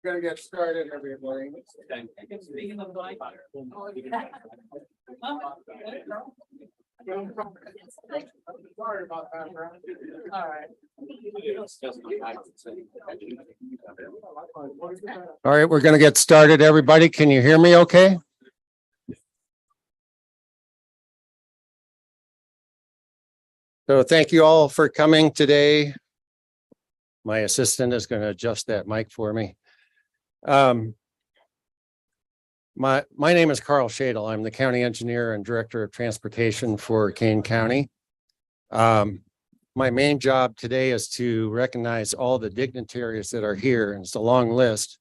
Gonna get started, everybody. Sorry about that, Brian. All right. All right, we're gonna get started, everybody. Can you hear me okay? So thank you all for coming today. My assistant is going to adjust that mic for me. My name is Carl Shadle. I'm the county engineer and director of transportation for Kane County. My main job today is to recognize all the dignitaries that are here, and it's a long list.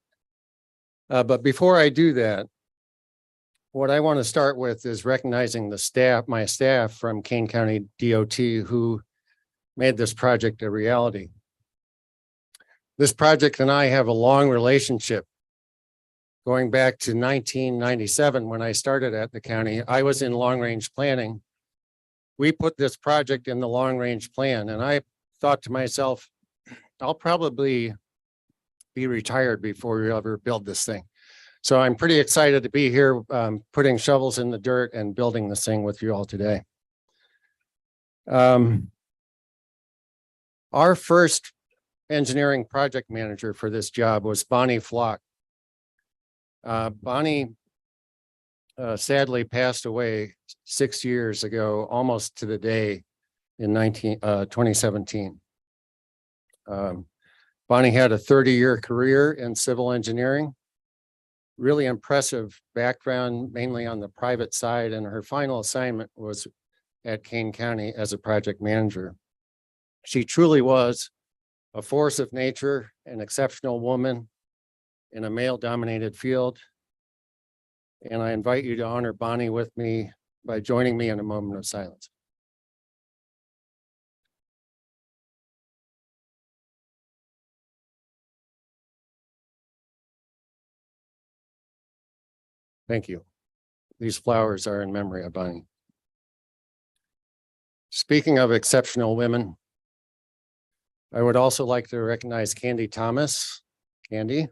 But before I do that, what I want to start with is recognizing the staff, my staff from Kane County DOT, who made this project a reality. This project and I have a long relationship going back to 1997 when I started at the county. I was in long-range planning. We put this project in the long-range plan, and I thought to myself, I'll probably be retired before we ever build this thing. So I'm pretty excited to be here putting shovels in the dirt and building this thing with you all today. Our first engineering project manager for this job was Bonnie Flock. Bonnie sadly passed away 6 years ago, almost to the day in 2017. Bonnie had a 30-year career in civil engineering, really impressive background, mainly on the private side, and her final assignment was at Kane County as a project manager. She truly was a force of nature, an exceptional woman in a male-dominated field. And I invite you to honor Bonnie with me by joining me in a moment of silence. Thank you. These flowers are in memory of Bonnie. Speaking of exceptional women, I would also like to recognize Candy Thomas. Candy.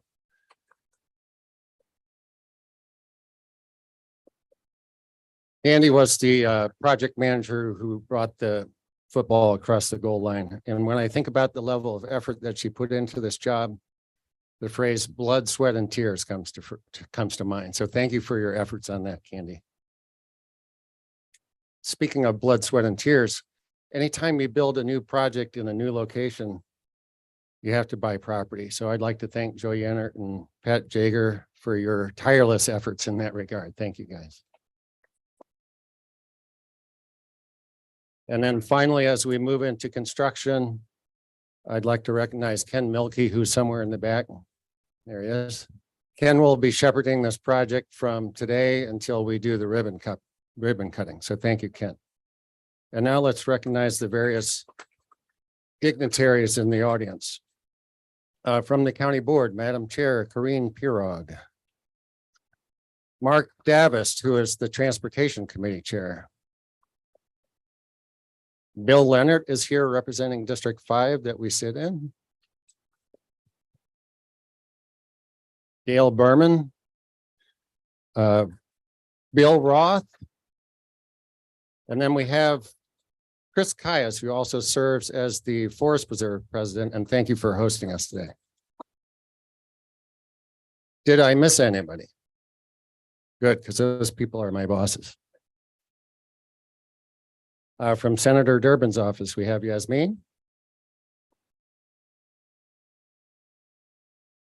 Candy was the project manager who brought the football across the goal line. And when I think about the level of effort that she put into this job, the phrase blood, sweat, and tears comes to mind. So thank you for your efforts on that, Candy. Speaking of blood, sweat, and tears, anytime you build a new project in a new location, you have to buy property. So I'd like to thank Joe Yennert and Pat Jager for your tireless efforts in that regard. Thank you, guys. And then finally, as we move into construction, I'd like to recognize Ken Milkey, who's somewhere in the back. There he is. Ken will be shepherding this project from today until we do the ribbon cutting. So thank you, Ken. And now let's recognize the various dignitaries in the audience. From the county board, Madam Chair, Corrine Pirog. Mark Davis, who is the Transportation Committee Chair. Bill Leonard is here representing District 5 that we sit in. Dauberman. Bill Roth. And then we have Chris Caius, who also serves as the Forest Preserve President, and thank you for hosting us today. Did I miss anybody? Good, because those people are my bosses. From Senator Durbin's office, we have Yasmin.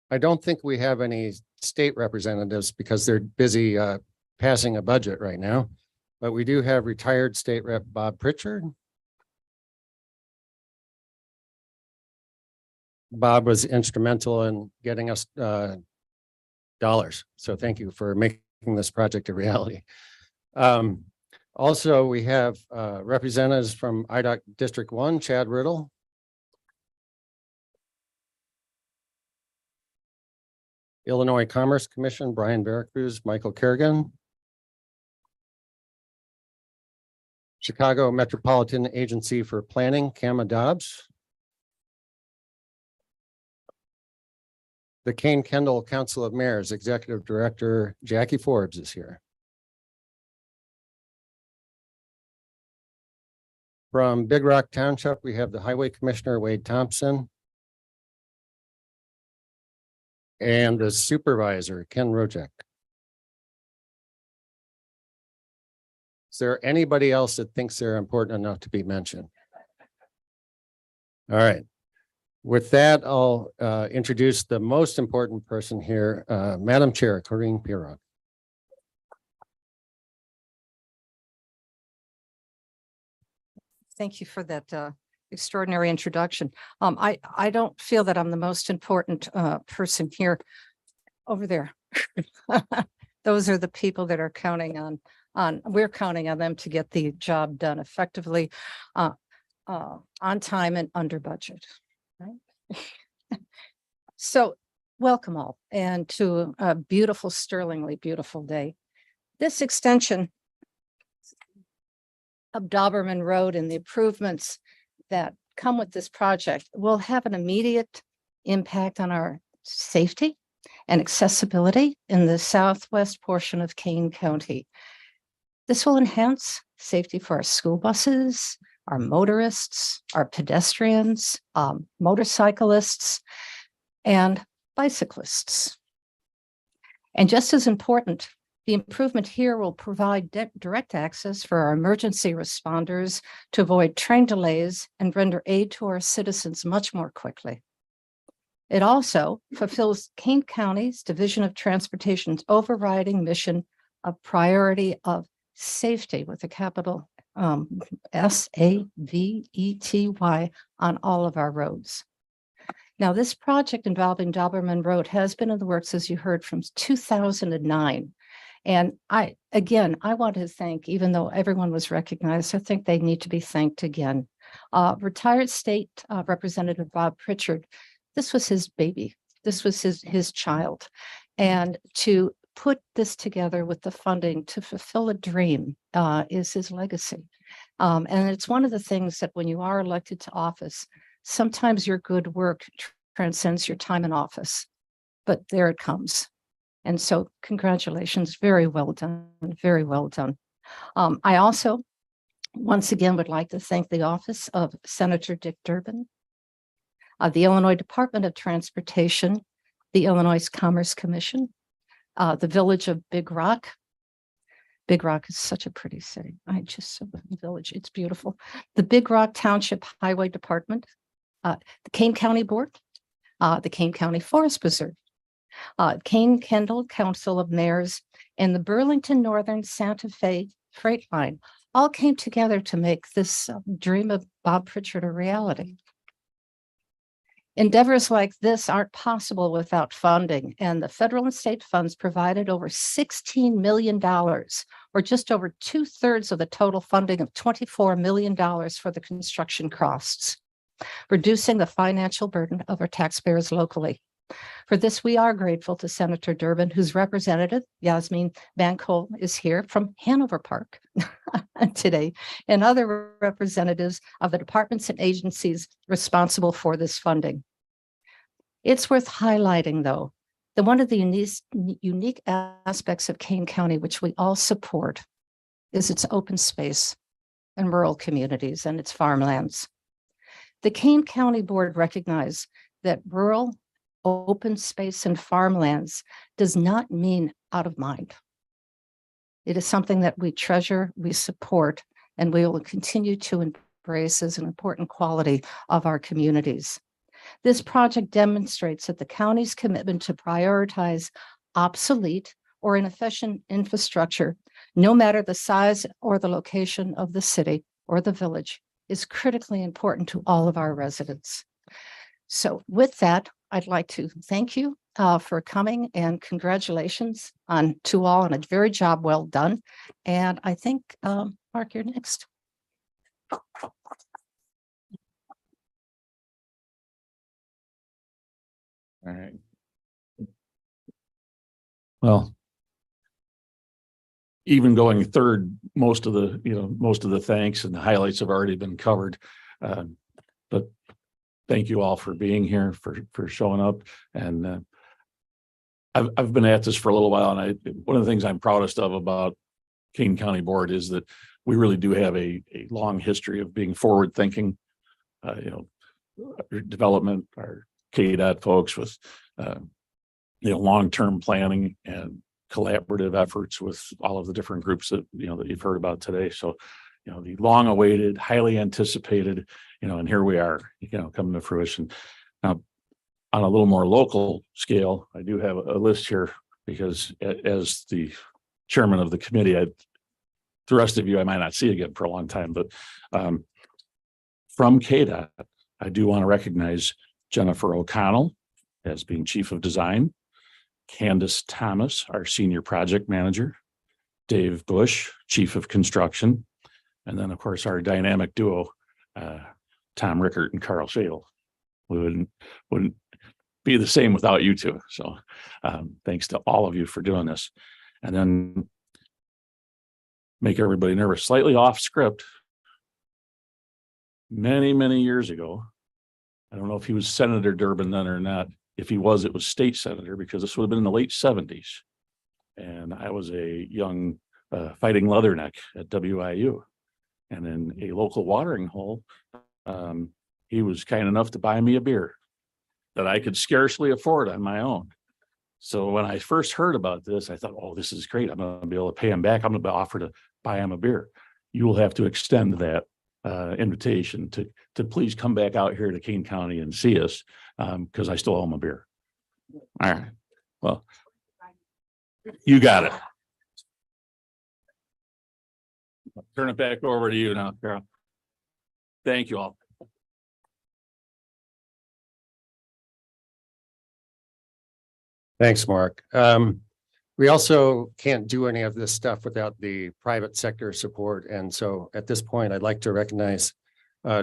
I don't think we have any state representatives because they're busy passing a budget right now, but we do have retired state rep Bob Pritchard. Bob was instrumental in getting us dollars. So thank you for making this project a reality. Also, we have representatives from IDOT District 1, Chad Riddle. Illinois Commerce Commission, Brian Veracruz, Michael Kerrigan. Chicago Metropolitan Agency for Planning, Kama Dobbs. The Kane Kendall Council of Mayors Executive Director Jackie Forbes is here. From Big Rock Township, we have the Highway Commissioner Wade Thompson and the Supervisor Ken Rojek. Is there anybody else that thinks they're important enough to be mentioned? All right. With that, I'll introduce the most important person here, Madam Chair, Corinne Pirog. Thank you for that extraordinary introduction. I don't feel that I'm the most important person here. Over there. Those are the people that are counting on. We're counting on them to get the job done effectively, on time and under budget. Right? So welcome all, and to a beautiful, sterlingly beautiful day. This extension of Dauberman Road and the improvements that come with this project will have an immediate impact on our safety and accessibility in the southwest portion of Kane County. This will enhance safety for our school buses, our motorists, our pedestrians, motorcyclists, and bicyclists. And just as important, the improvement here will provide direct access for our emergency responders to avoid train delays and render aid to our citizens much more quickly. It also fulfills Kane County's Division of Transportation's overriding mission of priority of safety with a capital SAVETY on all of our roads. Now, this project involving Dauberman Road has been in the works, as you heard, from 2009. And I want to thank, even though everyone was recognized, I think they need to be thanked again. Retired State Representative Bob Pritchard, this was his baby. This was his child. And to put this together with the funding to fulfill a dream is his legacy. And it's one of the things that when you are elected to office, sometimes your good work transcends your time in office, but there it comes. And so congratulations, very well done, very well done. I also, once again, would like to thank the office of Senator Dick Durbin, the Illinois Department of Transportation, the Illinois Commerce Commission, the village of Big Rock. Big Rock is such a pretty city. I just saw the village, it's beautiful. The Big Rock Township Highway Department, the Kane County Board, the Kane County Forest Preserve, Kane Kendall Council of Mayors, and the Burlington Northern Santa Fe Freight Line all came together to make this dream of Bob Pritchard a reality. Endeavors like this aren't possible without funding, and the federal and state funds provided over $16 million, or just over 2/3 of the total funding of $24 million for the construction costs, reducing the financial burden of our taxpayers locally. For this, we are grateful to Senator Durbin, whose representative, Yasmin Van Cole, is here from Hanover Park today, and other representatives of the departments and agencies responsible for this funding. It's worth highlighting, though, that one of the unique aspects of Kane County, which we all support, is its open space and rural communities and its farmlands. The Kane County Board recognized that rural open space and farmlands does not mean out of mind. It is something that we treasure, we support, and we will continue to embrace as an important quality of our communities. This project demonstrates that the county's commitment to prioritize obsolete or inefficient infrastructure, no matter the size or the location of the city or the village, is critically important to all of our residents. So with that, I'd like to thank you for coming, and congratulations to all on a very job well done. And I think, Mark, you're next. All right. Well, even going third, most of the thanks and the highlights have already been covered. But thank you all for being here, for showing up. And I've been at this for a little while, and one of the things I'm proudest of about Kane County Board is that we really do have a long history of being forward thinking. Development, our KDOT folks with long-term planning and collaborative efforts with all of the different groups that that you've heard about today. So the long-awaited, highly anticipated, and here we are, coming to fruition. Now, on a little more local scale, I do have a list here because as the chairman of the committee, the rest of you I might not see again for a long time, but from KDOT, I do want to recognize Jennifer O'Connell as being Chief of Design, Candace Thomas, our Senior Project Manager, Dave Bush, Chief of Construction, and then of course our dynamic duo, Tom Rickert and Carl Shadle. We wouldn't be the same without you two. So thanks to all of you for doing this. And then make everybody nervous, slightly off script. Many, many years ago, I don't know if he was Senator Durbin then or not. If he was, it was state senator, because this would have been in the late 70s. And I was a young fighting leatherneck at WIU. And in a local watering hole, he was kind enough to buy me a beer that I could scarcely afford on my own. So when I first heard about this, I thought, oh, this is great. I'm going to be able to pay him back. I'm going to offer to buy him a beer. You will have to extend that invitation to please come back out here to Kane County and see us, because I still owe him a beer. All right. Well, you got it. I'll turn it back over to you now, Carol. Thank you all. Thanks, Mark. We also can't do any of this stuff without the private sector support. And so at this point, I'd like to recognize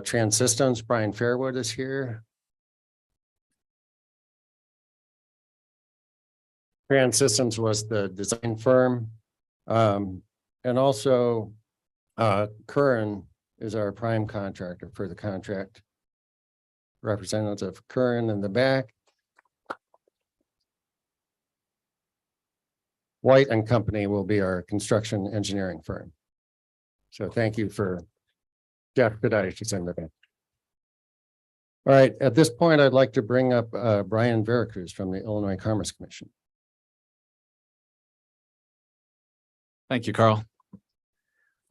Trans Systems. Brian Fairwood is here. Trans Systems was the design firm. And also Curran is our prime contractor for the contract. Representative Curran in the back. White and Company will be our construction engineering firm. So thank you for Jeff Kadish is in the back. All right, at this point, I'd like to bring up Brian Veracruz from the Illinois Commerce Commission. Thank you, Carl.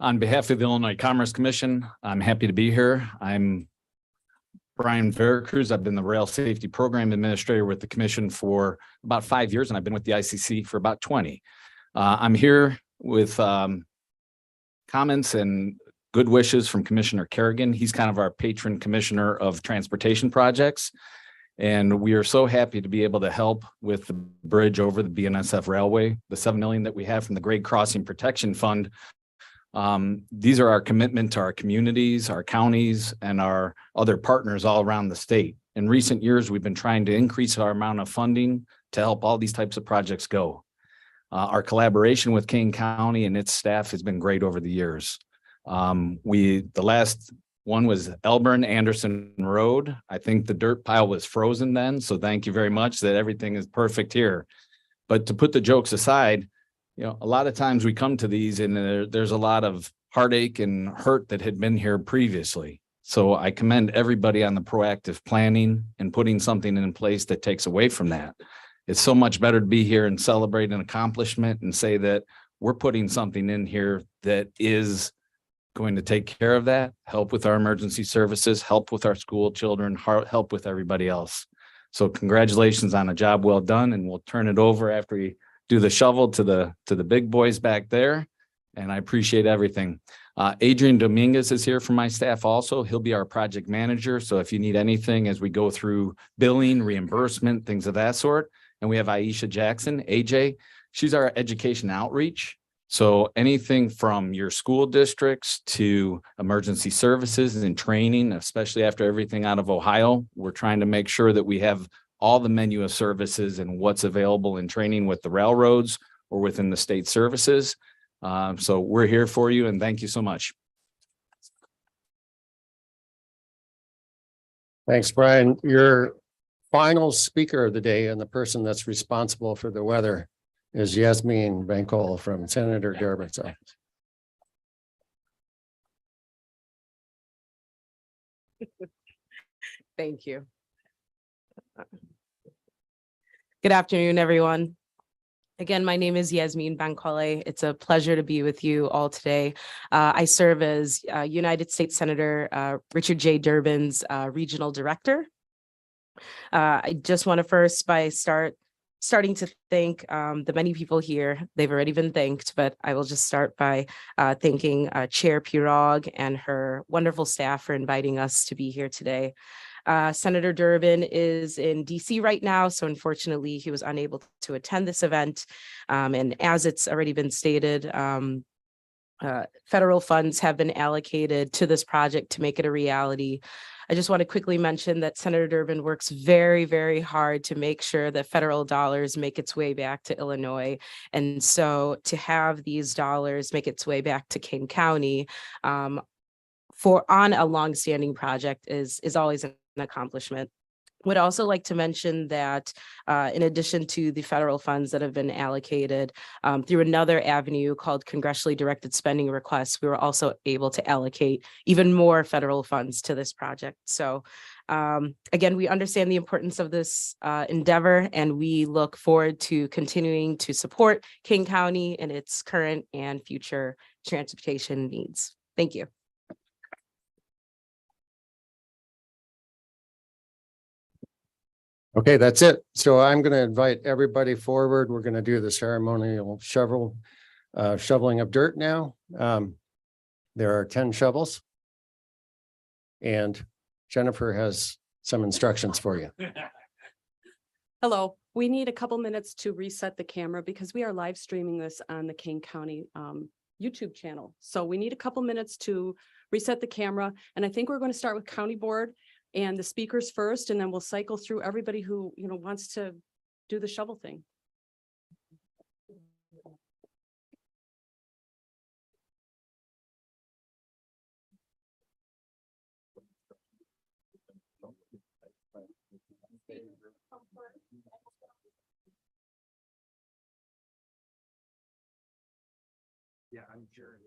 On behalf of the Illinois Commerce Commission, I'm happy to be here. I'm Brian Veracruz. I've been the Rail Safety Program Administrator with the Commission for about 5 years, and I've been with the ICC for about 20. I'm here with comments and good wishes from Commissioner Kerrigan. He's kind of our patron commissioner of transportation projects. And we are so happy to be able to help with the bridge over the BNSF Railway, the $7 million that we have from the Grade Crossing Protection Fund. These are our commitment to our communities, our counties, and our other partners all around the state. In recent years, we've been trying to increase our amount of funding to help all these types of projects go. Our collaboration with Kane County and its staff has been great over the years. The last one was Elburn Anderson Road. I think the dirt pile was frozen then, so thank you very much that everything is perfect here. But to put the jokes aside, a lot of times we come to these and there's a lot of heartache and hurt that had been here previously. So I commend everybody on the proactive planning and putting something in place that takes away from that. It's so much better to be here and celebrate an accomplishment and say that we're putting something in here that is going to take care of that, help with our emergency services, help with our school children, help with everybody else. So congratulations on a job well done, and we'll turn it over after we do the shovel to the big boys back there. And I appreciate everything. Adrian Dominguez is here from my staff also. He'll be our project manager. So if you need anything as we go through billing, reimbursement, things of that sort. And we have Aisha Jackson, AJ. She's our education outreach. So anything from your school districts to emergency services and training, especially after everything out of Ohio, we're trying to make sure that we have all the menu of services and what's available in training with the railroads or within the state services. So we're here for you, and thank you so much. Thanks, Brian. Your final speaker of the day and the person that's responsible for the weather is Yasmin Bankole from Senator Dauberman's office. Thank you. Good afternoon, everyone. Again, my name is Yasmin Bankole. It's a pleasure to be with you all today. I serve as United States Senator Richard J. Durbin's regional director. I just want to first starting to thank the many people here. They've already been thanked, but I will just start by thanking Chair Pirog and her wonderful staff for inviting us to be here today. Senator Durbin is in DC right now, so unfortunately he was unable to attend this event. And as it's already been stated, federal funds have been allocated to this project to make it a reality. I just want to quickly mention that Senator Durbin works very, very hard to make sure that federal dollars make its way back to Illinois. And so to have these dollars make its way back to Kane County on a longstanding project is always an accomplishment. Would also like to mention that in addition to the federal funds that have been allocated through another avenue called congressionally directed spending requests, we were also able to allocate even more federal funds to this project. So again, we understand the importance of this endeavor, and we look forward to continuing to support King County in its current and future transportation needs. Thank you. Okay, that's it. So I'm going to invite everybody forward. We're going to do the ceremonial shoveling of dirt now. There are 10 shovels. And Jennifer has some instructions for you. Hello, we need a couple minutes to reset the camera because we are live streaming this on the Kane County YouTube channel. So we need a couple minutes to reset the camera. And I think we're going to start with County Board and the speakers first, and then we'll cycle through everybody who, wants to do the shovel thing. Yeah, I'm sure.